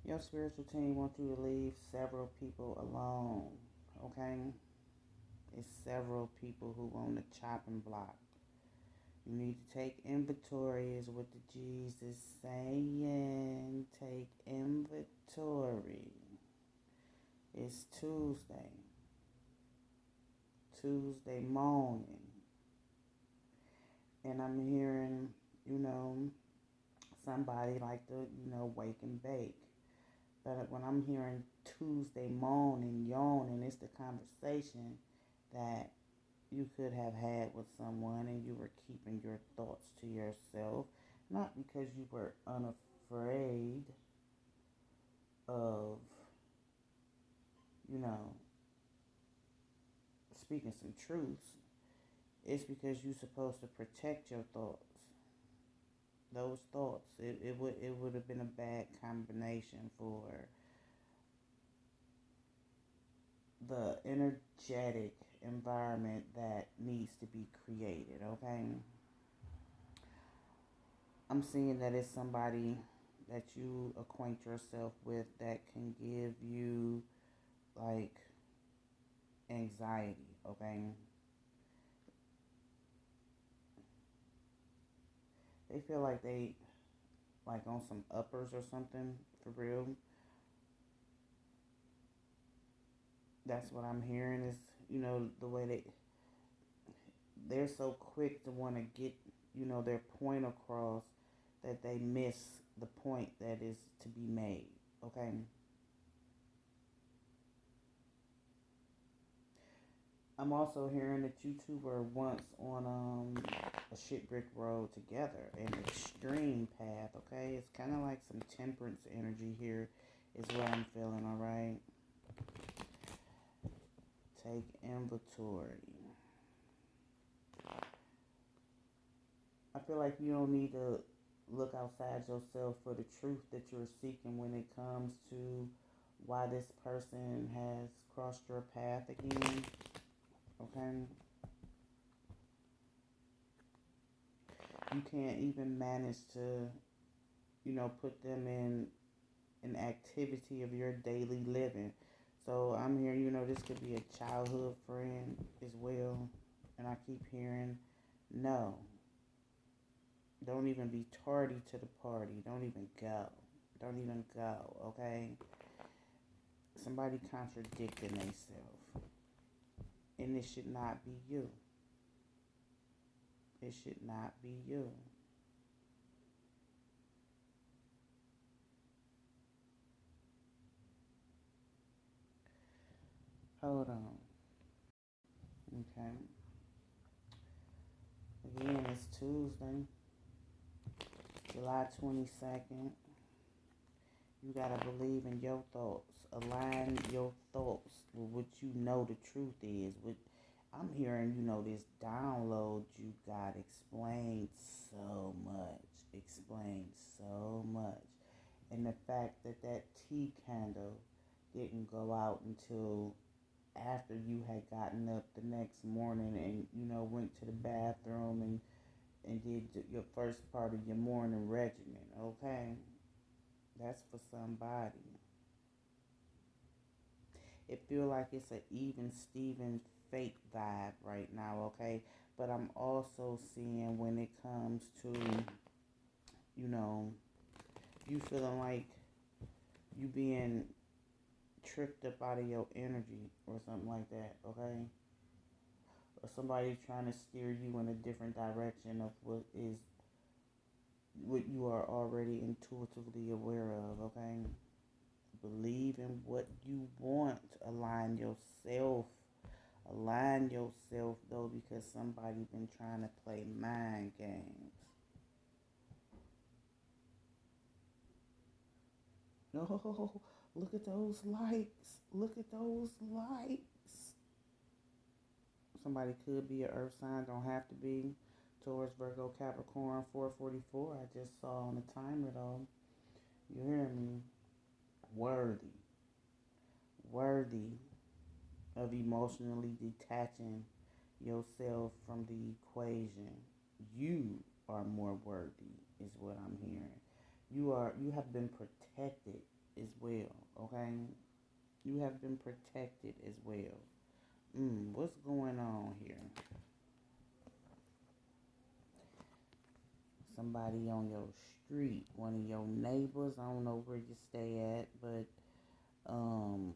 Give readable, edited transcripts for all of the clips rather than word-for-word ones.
Your spiritual team wants you to leave several people alone. Okay? It's several people who want to chop and block. You need to take inventory, is what the Jesus saying. Take inventory. It's Tuesday. Tuesday morning. And I'm hearing, somebody like to, wake and bake. But when I'm hearing Tuesday morning yawning, it's the conversation that you could have had with someone and you were keeping your thoughts to yourself, not because you were unafraid of, you know, speaking some truths. It's because you're supposed to protect your thoughts. Those thoughts, it would have been a bad combination for the energetic environment that needs to be created, okay? I'm seeing that it's somebody that you acquaint yourself with that can give you like anxiety, okay? They feel like they like on some uppers or something for real. That's what I'm hearing is, the way they're so quick to want to get, their point across that they miss the point that is to be made. Okay. I'm also hearing that you two were once on a shit brick road together, an extreme path. Okay, it's kind of like some temperance energy here, is what I'm feeling. All right. Take inventory. I feel like you don't need to look outside yourself for the truth that you're seeking when it comes to why this person has crossed your path again. Okay? You can't even manage to, put them in an activity of your daily living. So I'm hearing, this could be a childhood friend as well. And I keep hearing, no, don't even be tardy to the party. Don't even go. Don't even go, okay? Somebody contradicting themselves. And it should not be you. It should not be you. Hold on. Okay. Again, it's Tuesday, July 22nd. You gotta believe in your thoughts. Align your thoughts with what you know the truth is. With I'm hearing, this download you got explained so much. Explained so much. And the fact that that tea candle didn't go out until after you had gotten up the next morning and, went to the bathroom and did your first part of your morning regimen, okay? That's for somebody. It feel like it's an even Steven fake vibe right now, okay? But I'm also seeing when it comes to, you know, you feeling like you being tricked up out of your energy or something like that, okay? Or somebody trying to steer you in a different direction of what you are already intuitively aware of, okay? Believe in what you want. Align yourself. Align yourself though, because somebody been trying to play mind games. No, look at those lights. Look at those lights. Somebody could be an earth sign, don't have to be. Taurus, Virgo, Capricorn, 444. I just saw on the timer though. You hear me? Worthy. Worthy of emotionally detaching yourself from the equation. You are more worthy, is what I'm hearing. You have been protected, as well, okay? You have been protected as well. What's going on here? Somebody on your street, one of your neighbors. I don't know where you stay at, but um,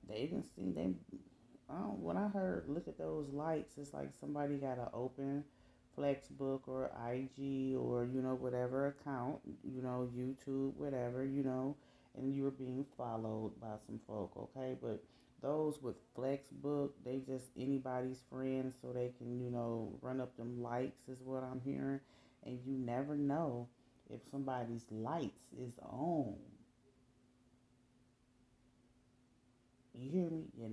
they didn't see they. When I heard look at those likes, it's like somebody got an open Flexbook or IG or whatever account, YouTube, whatever, and you were being followed by some folk, okay? But those with Flexbook, they just anybody's friends so they can, run up them likes is what I'm hearing. And you never know if somebody's lights is on. You hear me? You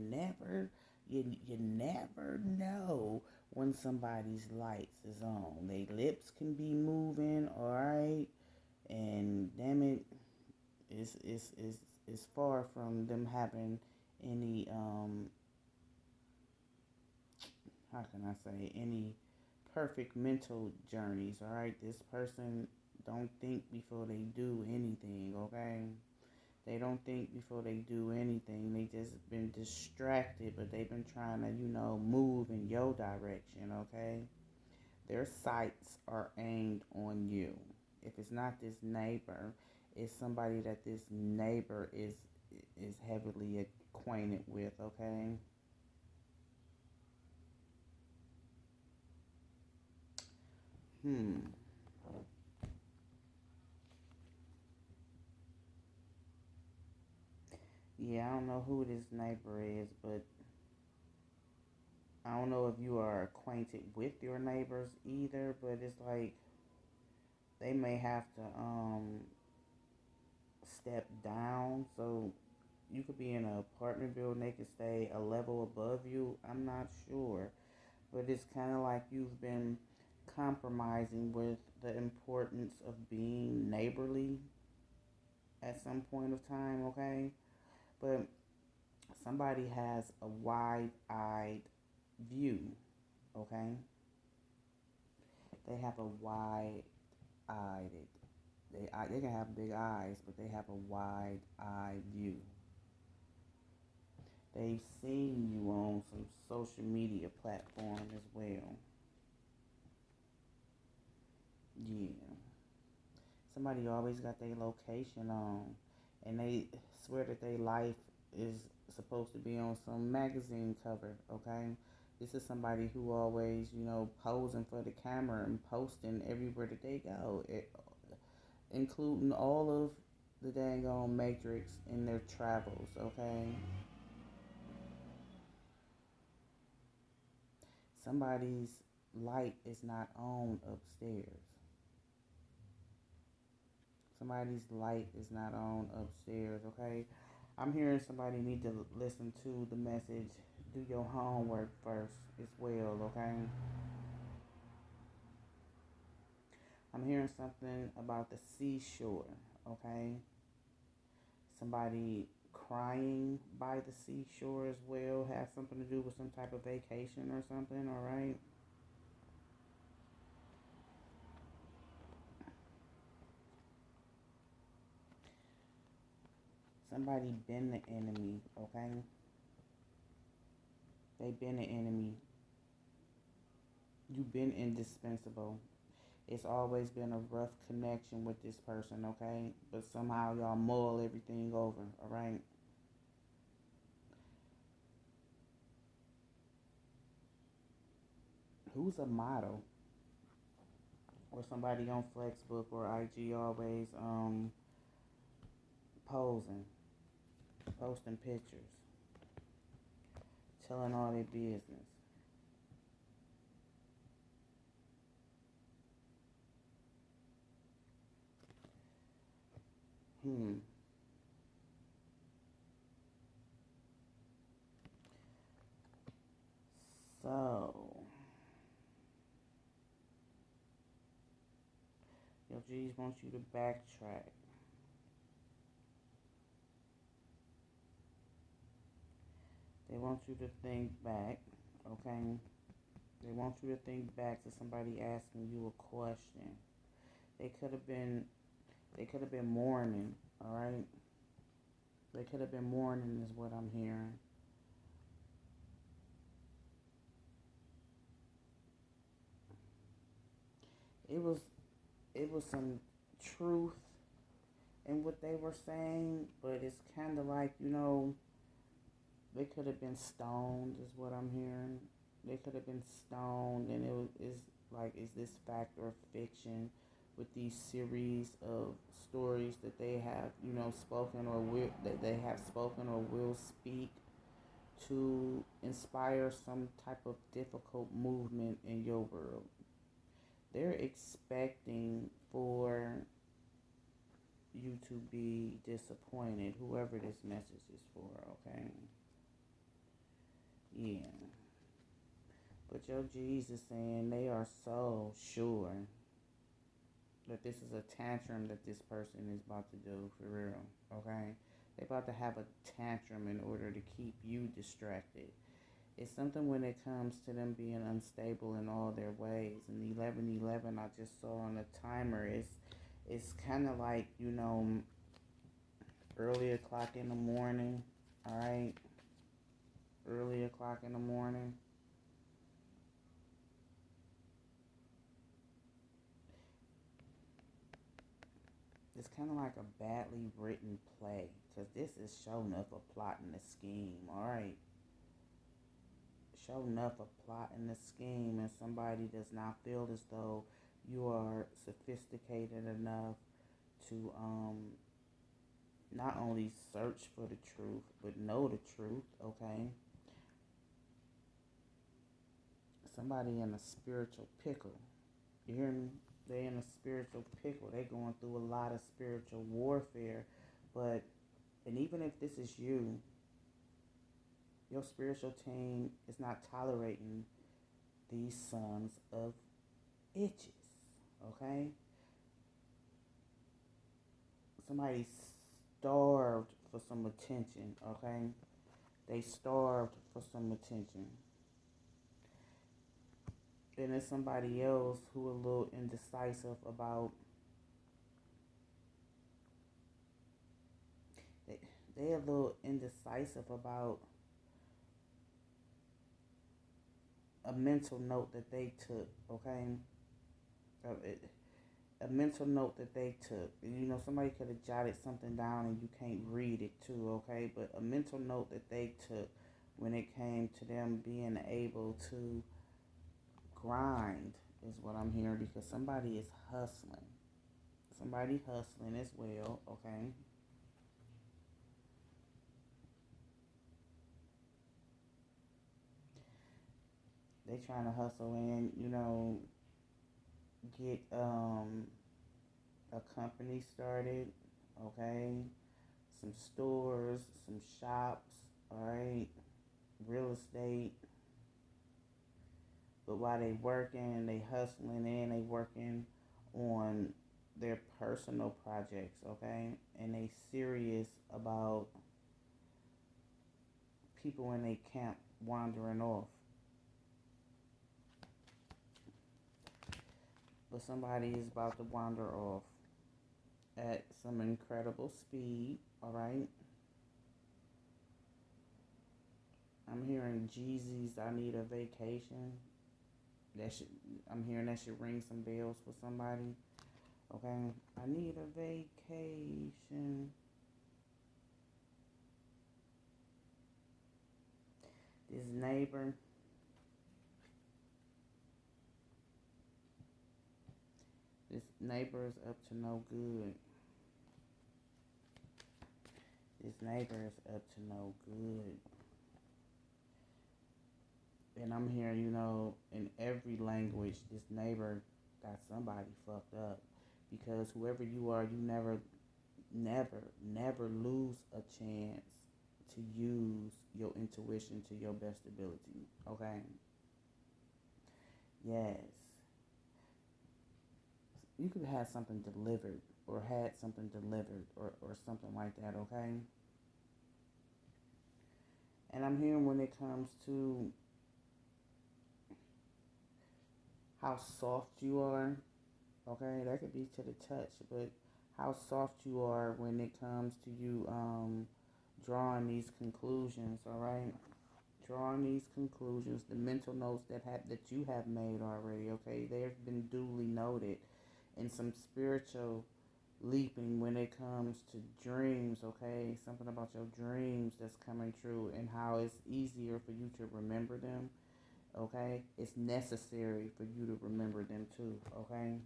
never know when somebody's lights is on. They lips can be moving, all right, and damn it, it's far from them having any how can I say, any perfect mental journeys, all right? This person don't think before they do anything, okay? They don't think before they do anything. They just been distracted, but they've been trying to, move in your direction, okay? Their sights are aimed on you. If it's not this neighbor, it's somebody that this neighbor is heavily acquainted with, okay? Hmm. Yeah, I don't know who this neighbor is, but I don't know if you are acquainted with your neighbors either, but it's like they may have to step down. So you could be in an apartment building, they could stay a level above you. I'm not sure. But it's kind of like you've been compromising with the importance of being neighborly at some point of time, okay? But somebody has a wide eyed view, okay? They have a wide eyed, they can have big eyes, but they have a wide eyed view. They've seen you on some social media platform as well. Yeah. Somebody always got their location on, and they swear that their life is supposed to be on some magazine cover, okay? This is somebody who always, posing for the camera and posting everywhere that they go, including all of the dang on Matrix in their travels, okay? Somebody's light is not on upstairs. Somebody's light is not on upstairs, okay? I'm hearing somebody need to listen to the message. Do your homework first as well, okay? I'm hearing something about the seashore, okay? Somebody crying by the seashore as well has something to do with some type of vacation or something, all right? Somebody been the enemy, okay? They been the enemy. You've been indispensable. It's always been a rough connection with this person, okay? But somehow y'all mull everything over, all right? Who's a model or somebody on Flexbook or IG always posing, posting pictures, telling all their business? Hmm. So, your G's want you to backtrack. They want you to think back, okay? They want you to think back to somebody asking you a question. They could have been they could have been mourning, all right? They could have been mourning is what I'm hearing. It was it was some truth in what they were saying, but it's kind of like, they could have been stoned is what I'm hearing. They could have been stoned, and is like, is this fact or fiction with these series of stories that they have, spoken or will that they have spoken or will speak to inspire some type of difficult movement in your world. They're expecting for you to be disappointed, whoever this message is for, okay? Yeah. But your Jesus saying they are so sure that this is a tantrum that this person is about to do for real, okay? They're about to have a tantrum in order to keep you distracted. It's something when it comes to them being unstable in all their ways. And 11:11 I just saw on the timer, it's kind of like, early o'clock in the morning, all right? Early o'clock in the morning. It's kind of like a badly written play, because this is showing up a plot and a scheme, all right? Showing up a plot and a scheme, and somebody does not feel as though you are sophisticated enough to not only search for the truth, but know the truth, okay? Somebody in a spiritual pickle. You hear me? They in a spiritual pickle. They going through a lot of spiritual warfare. But, and even if this is you, your spiritual team is not tolerating these sons of itches, okay? Somebody starved for some attention, okay? They starved for some attention. Then there's somebody else who a little indecisive about, they, they a little indecisive about a mental note that they took, okay? A mental note that they took. Somebody could have jotted something down and you can't read it too, okay? But a mental note that they took when it came to them being able to grind is what I'm hearing, because somebody is hustling. Somebody hustling as well, okay? They trying to hustle and, get a company started, okay? Some stores, some shops, all right? Real estate. But while they working, they hustling and they working on their personal projects, okay? And they serious about people in their camp wandering off. But somebody is about to wander off at some incredible speed, all right? I'm hearing Jeezy's I Need a Vacation. That should, I'm hearing that should ring some bells for somebody. Okay, I need a vacation. This neighbor, this neighbor is up to no good. This neighbor is up to no good. And I'm hearing, in every language, this neighbor got somebody fucked up. Because whoever you are, you never lose a chance to use your intuition to your best ability. Okay? Yes. You could have something delivered, or had something delivered, or something like that, okay? And I'm hearing when it comes to how soft you are, okay? That could be to the touch, but how soft you are when it comes to you drawing these conclusions, all right? Drawing these conclusions, the mental notes that you have made already, okay? They've been duly noted. And some spiritual leaping when it comes to dreams, okay? Something about your dreams that's coming true and how it's easier for you to remember them, okay? It's necessary for you to remember them too, okay?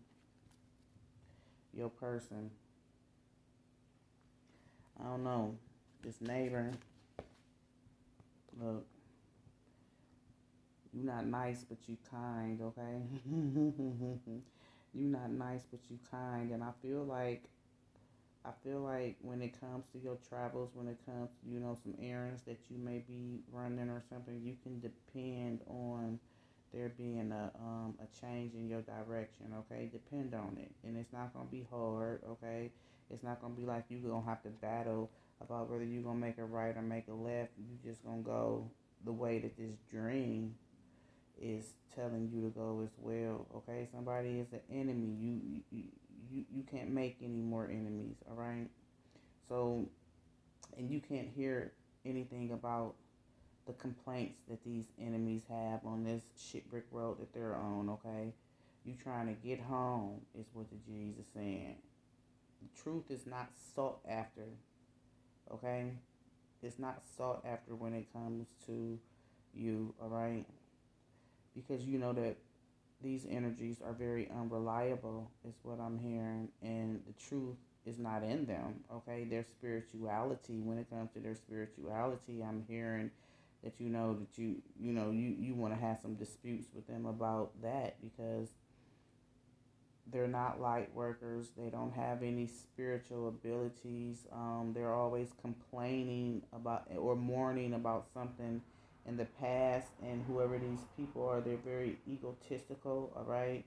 Your person, I don't know, this neighbor, look, you not nice, but you kind, okay? You not nice, but you kind, and I feel like when it comes to your travels, when it comes to, some errands that you may be running or something, you can depend on there being a change in your direction, okay? Depend on it. And it's not going to be hard, okay? It's not going to be like you're going to have to battle about whether you're going to make a right or make a left. You just going to go the way that this dream is telling you to go as well, okay? Somebody is an enemy. You can't make any more enemies, all right? So, and you can't hear anything about the complaints that these enemies have on this shit brick road that they're on, okay? You trying to get home is what the G's is saying. The truth is not sought after, okay? It's not sought after when it comes to you, all right? Because you know that these energies are very unreliable, is what I'm hearing, and the truth is not in them, okay? Their spirituality, when it comes to their spirituality, I'm hearing that you want to have some disputes with them about that because they're not light workers. They don't have any spiritual abilities. They're always complaining about or mourning about something in the past. And whoever these people are, they're very egotistical, all right?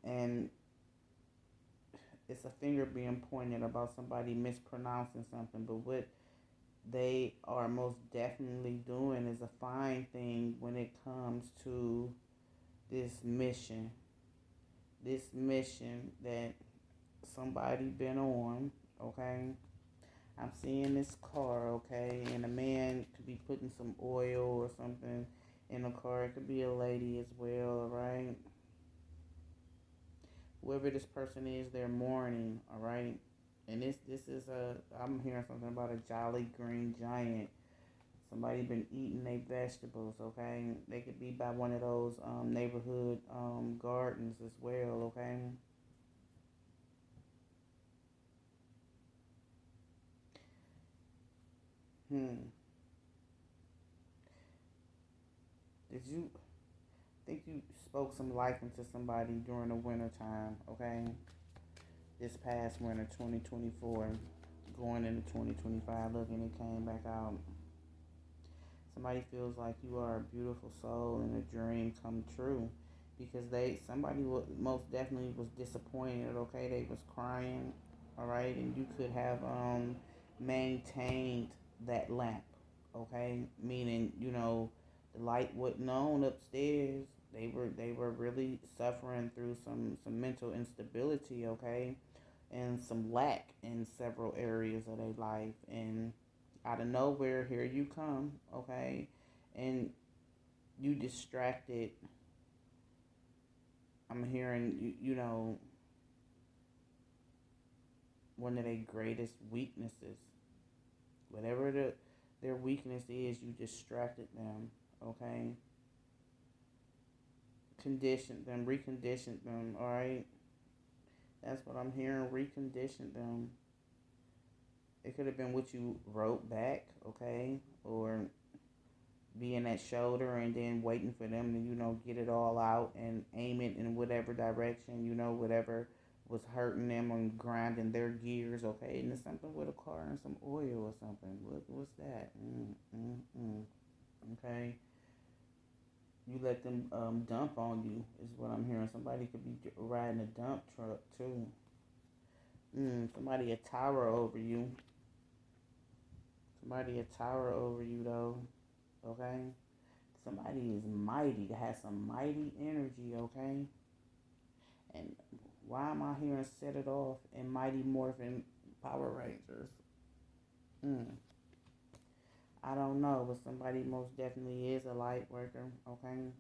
And it's a finger being pointed about somebody mispronouncing something. But what they are most definitely doing is a fine thing when it comes to this mission. This mission that somebody been on, okay? I'm seeing this car, okay? And a man could be putting some oil or something in the car. It could be a lady as well, all right? Whoever this person is, they're mourning, all right? And I'm hearing something about a jolly green giant. Somebody been eating their vegetables, okay? They could be by one of those neighborhood gardens as well, okay? Hmm. Did you think you spoke some life into somebody during the winter time, okay? This past winter, 2024, going into 2025, look, and it came back out. Somebody feels like you are a beautiful soul and a dream come true because somebody most definitely was disappointed, okay? They was crying, all right? And you could have maintained that lamp, okay? Meaning, the light wasn't on upstairs. They were really suffering through some mental instability, okay? And some lack in several areas of their life. And out of nowhere, here you come, okay? And you distracted. I'm hearing, one of their greatest weaknesses. Whatever their weakness is, you distracted them, okay? Conditioned them, reconditioned them, all right? That's what I'm hearing, reconditioned them. It could have been what you wrote back, okay? Or being that shoulder and then waiting for them to, get it all out and aim it in whatever direction, whatever was hurting them and grinding their gears, okay? And it's something with a car and some oil or something. What's that? Okay? You let them dump on you is what I'm hearing. Somebody could be riding a dump truck too. Somebody a tower over you. Somebody a tower over you though. Okay? Somebody is mighty, has some mighty energy, okay? And why am I hearing set it off in Mighty Morphin Power Rangers? I don't know, but somebody most definitely is a light worker, okay?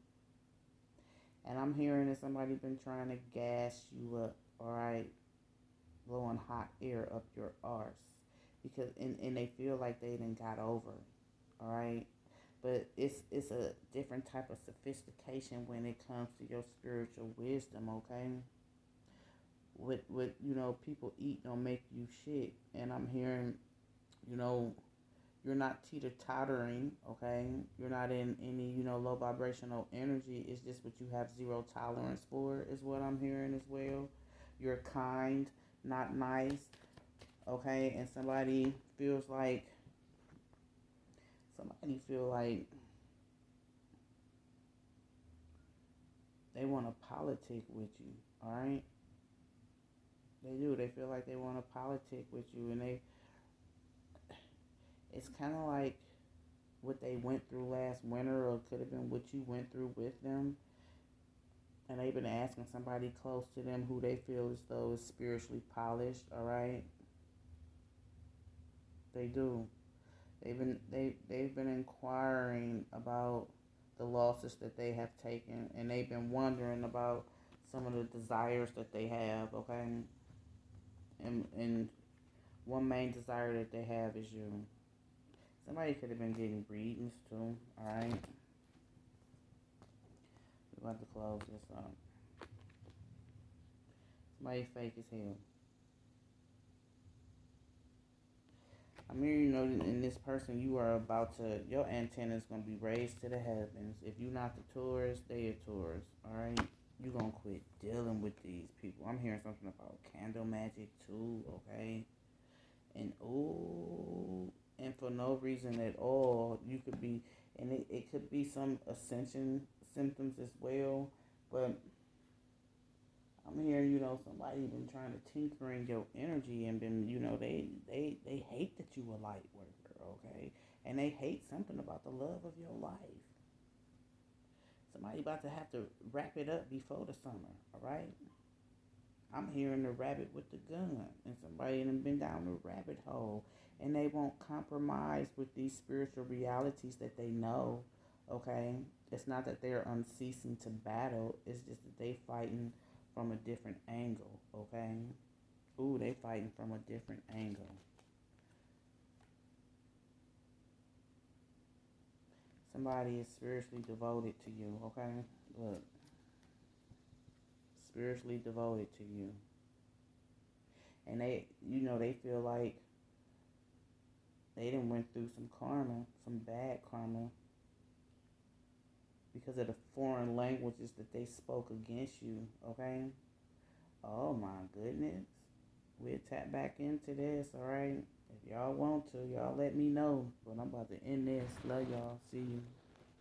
And I'm hearing that somebody been trying to gas you up, alright? Blowing hot air up your arse. Because and they feel like they done got over, alright? But it's a different type of sophistication when it comes to your spiritual wisdom, okay? What people eat don't make you shit. And I'm hearing, you know, you're not teeter-tottering, okay? You're not in any, low vibrational energy. It's just what you have zero tolerance for is what I'm hearing as well. You're kind, not nice, okay? And somebody feel like they want to politic with you, all right? They do. They feel like they want to politic with you, and it's kind of like what they went through last winter, or could have been what you went through with them. And they've been asking somebody close to them who they feel as though is spiritually polished, all right? They do. They've been inquiring about the losses that they have taken, and they've been wondering about some of the desires that they have, okay? And one main desire that they have is you. Somebody could have been getting readings too, alright? We're about to close this up. Somebody fake as hell. I'm here, in this person, you are about to, your antenna is going to be raised to the heavens. If you're not the tourist, they are tourists, alright? You're going to quit dealing with these people. I'm hearing something about candle magic too, okay? And and for no reason at all, you could be, and it could be some ascension symptoms as well, but I'm hearing, somebody been trying to tinker in your energy and been, they hate that you a light worker, okay? And they hate something about the love of your life. Somebody about to have to wrap it up before the summer, all right? I'm hearing the rabbit with the gun, and somebody done been down the rabbit hole, and they won't compromise with these spiritual realities that they know, okay? It's not that they're unceasing to battle, it's just that they fighting from a different angle, okay? Ooh, they fighting from a different angle. Somebody is spiritually devoted to you, okay? Look, spiritually devoted to you. And they feel like they done went through some karma, some bad karma, because of the foreign languages that they spoke against you, okay? Oh my goodness. We'll tap back into this, alright? If y'all want to, y'all let me know. But I'm about to end this. Love y'all. See you.